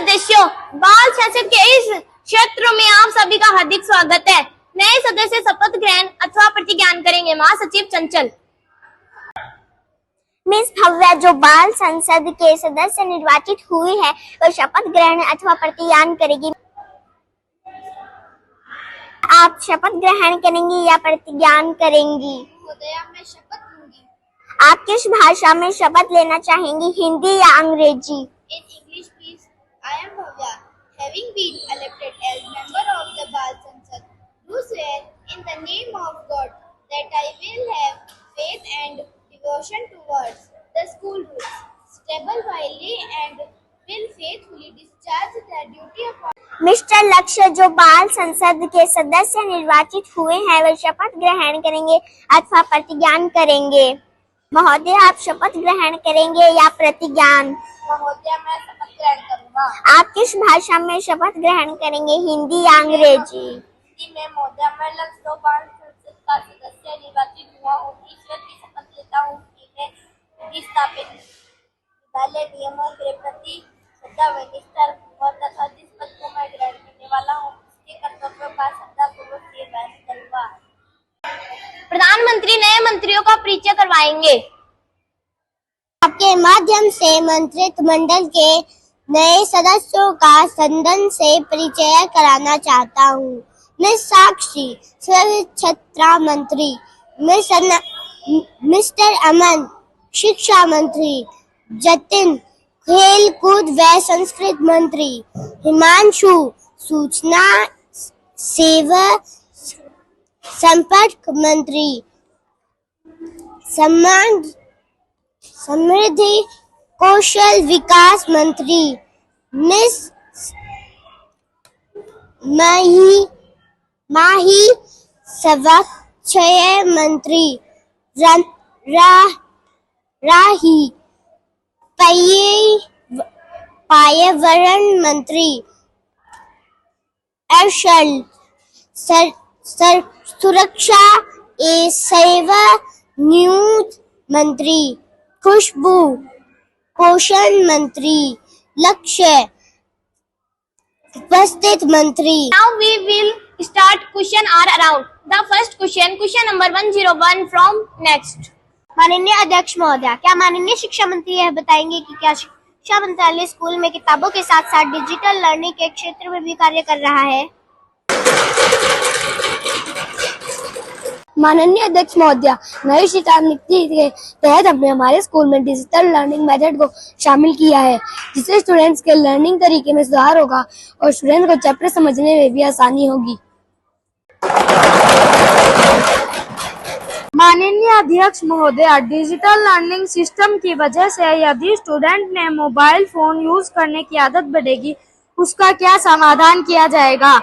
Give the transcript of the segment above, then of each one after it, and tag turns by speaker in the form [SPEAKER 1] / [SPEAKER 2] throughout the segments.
[SPEAKER 1] सदस्यों, बाल संसद के इस क्षेत्र में आप सभी का हार्दिक स्वागत है। नए सदस्य शपथ ग्रहण अथवा प्रतिज्ञान करेंगे। महासचिव चंचल।
[SPEAKER 2] मिस भव्या जो बाल संसद के सदस्य निर्वाचित हुई है वो शपथ ग्रहण अथवा प्रतिज्ञान करेगी। आप शपथ ग्रहण करेंगी या प्रतिज्ञान करेंगी?
[SPEAKER 3] मैं शपथ लूंगी।
[SPEAKER 2] आप किस भाषा में शपथ लेना चाहेंगी, हिंदी या अंग्रेजी?
[SPEAKER 3] In English, please. I am Bhavya, having been elected as member of the Bal Sansad, do swear in the name of God that I will have faith and devotion towards the school rules, stable wisely, and will faithfully discharge the duty upon.
[SPEAKER 2] Mister लक्ष्य जो बाल संसद के सदस्य निर्वाचित हुए हैं वे शपथ ग्रहण करेंगे अथवा प्रतिज्ञान करेंगे। महोदय, आप शपथ ग्रहण करेंगे या प्रतिज्ञान?
[SPEAKER 3] महोदय, मैं शपथ ग्रहण करूंगा।
[SPEAKER 2] आप किस भाषा में शपथ ग्रहण करेंगे, हिंदी या अंग्रेजी?
[SPEAKER 3] हिंदी में। महोदय, मैं लक्ष्य बाल संसद का सदस्य निर्वाचित हुआ हूँ। ईश्वर की शपथ लेता हूँ कि मैं स्थापित विद्यालय नियमों के प्रति श्रद्धा व निष्ठा रखूंगा तथा जिस पद को मैं ग्रहण करने वाला हूँ उसके कर्तव्यों का श्रद्धापूर्वक निर्वहन करूंगा।
[SPEAKER 1] प्रधानमंत्री नए मंत्रियों का परिचय करवाएंगे।
[SPEAKER 2] आपके माध्यम से मंत्रिमंडल के नए सदस्यों का सदन से परिचय कराना चाहता हूँ। मिस साक्षी स्वच्छता मंत्री, मिस्टर अमन शिक्षा मंत्री, जतिन खेल कूद व संस्कृति मंत्री, हिमांशु सूचना सेवा संपर्क मंत्री, समृद्धि कौशल विकास मंत्री, मिस माही स्वास्थ्य मंत्री, राही पर्यावरण मंत्री, अर्शल सुरक्षा ए सेवा न्यूज मंत्री, खुशबू पोषण मंत्री, लक्ष्य उपस्थित मंत्री।
[SPEAKER 1] Now we will start question are around. The first question number 101 from next.
[SPEAKER 2] माननीय अध्यक्ष महोदया, क्या माननीय शिक्षा मंत्री यह बताएंगे कि क्या शिक्षा मंत्रालय स्कूल में किताबों के साथ साथ डिजिटल लर्निंग के क्षेत्र में भी कार्य कर रहा है?
[SPEAKER 4] माननीय अध्यक्ष महोदया, नई शिक्षा नीति के तहत हमने हमारे स्कूल में डिजिटल लर्निंग मेथड को शामिल किया है, जिससे स्टूडेंट्स के लर्निंग तरीके में सुधार होगा और स्टूडेंट्स को चैप्टर समझने में भी आसानी होगी।
[SPEAKER 5] माननीय अध्यक्ष महोदया, डिजिटल लर्निंग सिस्टम की वजह से यदि स्टूडेंट ने मोबाइल फोन यूज करने की आदत बढ़ेगी, उसका क्या समाधान किया जाएगा?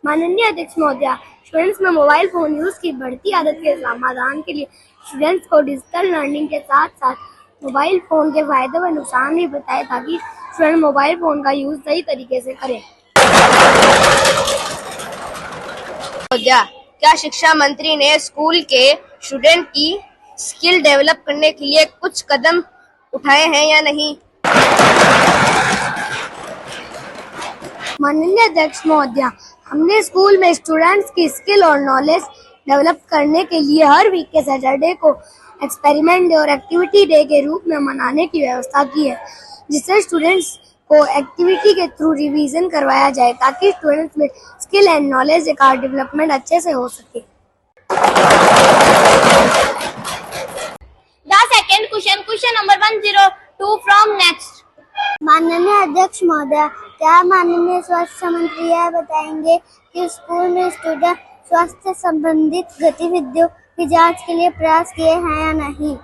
[SPEAKER 4] माननीय अध्यक्ष महोदया, स्टूडेंट्स में मोबाइल फोन यूज की बढ़ती आदत के समाधान के लिए स्टूडेंट्स को डिजिटल लर्निंग के साथ साथ मोबाइल फोन के फायदे व नुकसान भी बताए ताकि स्टूडेंट मोबाइल फोन का यूज सही तरीके से करें।
[SPEAKER 6] क्या शिक्षा मंत्री ने स्कूल के स्टूडेंट की स्किल डेवलप करने के लिए कुछ कदम उठाए हैं या नहीं?
[SPEAKER 4] माननीय अध्यक्ष महोदया, हमने स्कूल में स्टूडेंट्स की स्किल और नॉलेज डेवलप करने के लिए हर वीक के सैटरडे को एक्सपेरिमेंट डे और एक्टिविटी डे के रूप में मनाने की व्यवस्था की है, जिससे स्टूडेंट्स को एक्टिविटी के थ्रू रिवीजन करवाया जाए ताकि स्टूडेंट्स में स्किल एंड नॉलेज का डेवलपमेंट अच्छे से हो सके।
[SPEAKER 1] The second question number 102 from next.
[SPEAKER 2] माननीय अध्यक्ष महोदया, क्या माननीय स्वास्थ्य मंत्री यह बताएंगे कि स्कूल में स्टूडेंट स्वास्थ्य संबंधित गतिविधियों की जांच के लिए प्रयास किए हैं या नहीं?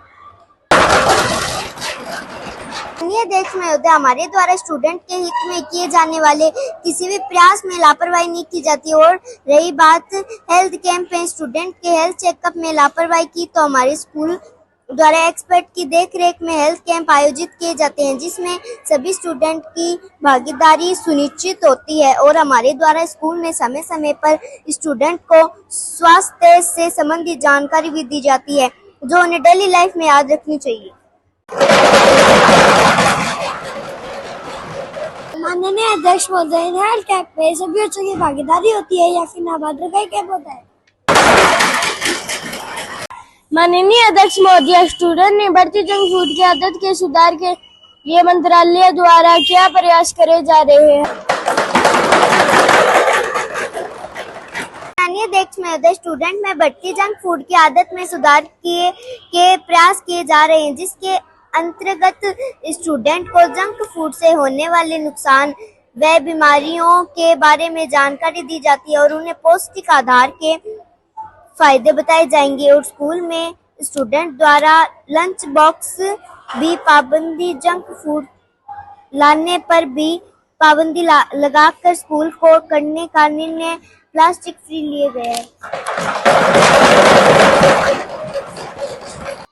[SPEAKER 2] माननीय अध्यक्ष महोदया, हमारे द्वारा स्टूडेंट के हित में किए जाने वाले किसी भी प्रयास में लापरवाही नहीं की जाती। और रही बात हेल्थ कैंप में स्टूडेंट के हेल्थ चेकअप में लापरवाही की, तो हमारे स्कूल द्वारा एक्सपर्ट की देखरेख में हेल्थ कैंप आयोजित किए जाते हैं, जिसमें सभी स्टूडेंट की भागीदारी सुनिश्चित होती है और हमारे द्वारा स्कूल में समय समय पर स्टूडेंट को स्वास्थ्य से संबंधित जानकारी भी दी जाती है। जो उन्हें डेली लाइफ में याद रखनी चाहिए।
[SPEAKER 4] माननीय अध्यक्ष महोदय, हेल्थ कैंप में सभी बच्चों की भागीदारी होती है या फिर नाबार्डर का ही कैंप होता है?
[SPEAKER 5] माननीय अध्यक्ष महोदय, स्टूडेंट में बढ़ती जंक फूड की आदत के सुधार के लिए मंत्रालय द्वारा क्या प्रयास करे जा रहे हैं?
[SPEAKER 2] माननीय अध्यक्ष महोदय, स्टूडेंट में बढ़ती जंक फूड की आदत में सुधार के प्रयास किए जा रहे हैं, जिसके अंतर्गत स्टूडेंट को जंक फूड से होने वाले नुकसान व बीमारियों के बारे में जानकारी दी जाती है और उन्हें पौष्टिक आहार के फायदे बताए जाएंगे। और स्कूल में स्टूडेंट द्वारा लंच बॉक्स भी पाबंदी, जंक फूड लाने पर भी पाबंदी लगाकर स्कूल को करने का निर्णय प्लास्टिक फ्री लिए गए हैं।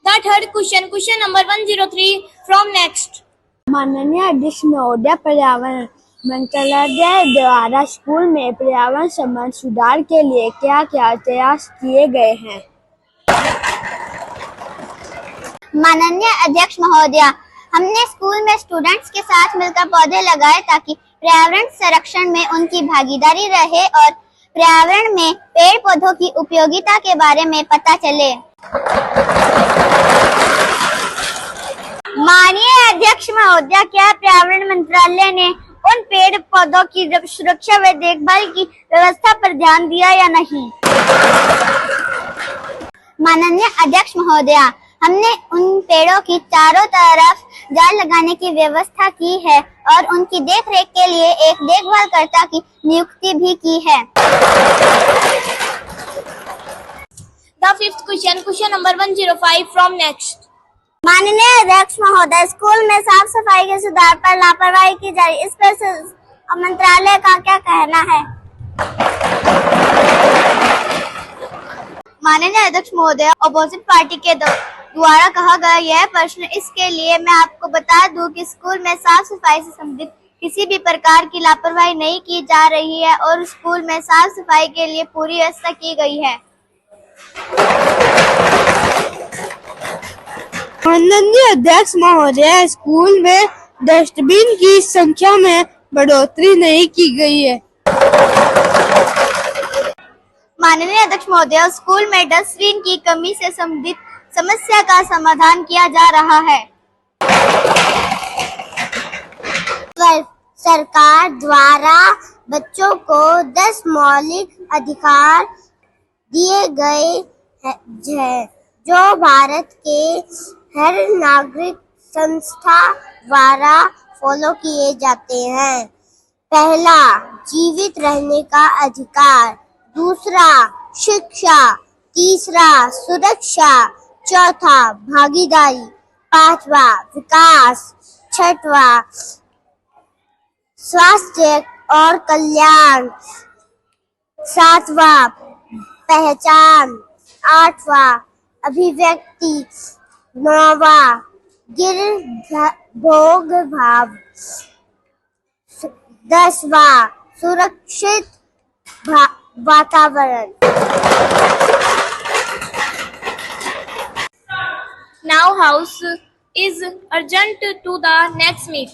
[SPEAKER 1] The third question number 103 from next.
[SPEAKER 5] माननीय अध्यक्ष महोदय, पर्यावरण मंत्रालय द्वारा स्कूल में पर्यावरण संबंधी सुधार के लिए क्या क्या प्रयास किए गए हैं?
[SPEAKER 2] माननीय अध्यक्ष महोदय, हमने स्कूल में स्टूडेंट्स के साथ मिलकर पौधे लगाए ताकि पर्यावरण संरक्षण में उनकी भागीदारी रहे और पर्यावरण में पेड़ पौधों की उपयोगिता के बारे में पता चले। माननीय अध्यक्ष महोदय, क्या पर्यावरण मंत्रालय ने उन पेड़ पौधों की सुरक्षा व देखभाल की व्यवस्था पर ध्यान दिया या नहीं? माननीय अध्यक्ष महोदय, हमने उन पेड़ों की चारों तरफ जाल लगाने की व्यवस्था की है और उनकी देखरेख के लिए एक देखभालकर्ता की नियुक्ति भी की है।
[SPEAKER 1] The fifth question number 105 from next.
[SPEAKER 2] माननीय अध्यक्ष महोदय, स्कूल में साफ सफाई के सुधार पर लापरवाही की जा रही, इस पर मंत्रालय का क्या कहना है? माननीय अध्यक्ष महोदय, अपोजिट पार्टी के द्वारा कहा गया यह प्रश्न, इसके लिए मैं आपको बता दूं कि स्कूल में साफ सफाई से संबंधित किसी भी प्रकार की लापरवाही नहीं की जा रही है और स्कूल में साफ सफाई के लिए पूरी व्यवस्था की गई है।
[SPEAKER 5] माननीय अध्यक्ष महोदय, स्कूल में डस्टबिन की संख्या में बढ़ोतरी नहीं की गई है।
[SPEAKER 2] माननीय अध्यक्ष महोदय, स्कूल में डस्टबिन की कमी से संबंधित समस्या का समाधान किया जा रहा है। सरकार द्वारा बच्चों को 10 मौलिक अधिकार दिए गए हैं, जो भारत के हर नागरिक संस्था द्वारा फॉलो किए जाते हैं। पहला, जीवित रहने का अधिकार। दूसरा, शिक्षा। तीसरा, सुरक्षा। चौथा, भागीदारी। पांचवा, विकास। छठवा, स्वास्थ्य और कल्याण। सातवां, पहचान। आठवां, अभिव्यक्ति। नौवां, भोग भाव। 10वां, सुरक्षित वातावरण।
[SPEAKER 1] Now house is urgent to the next meet.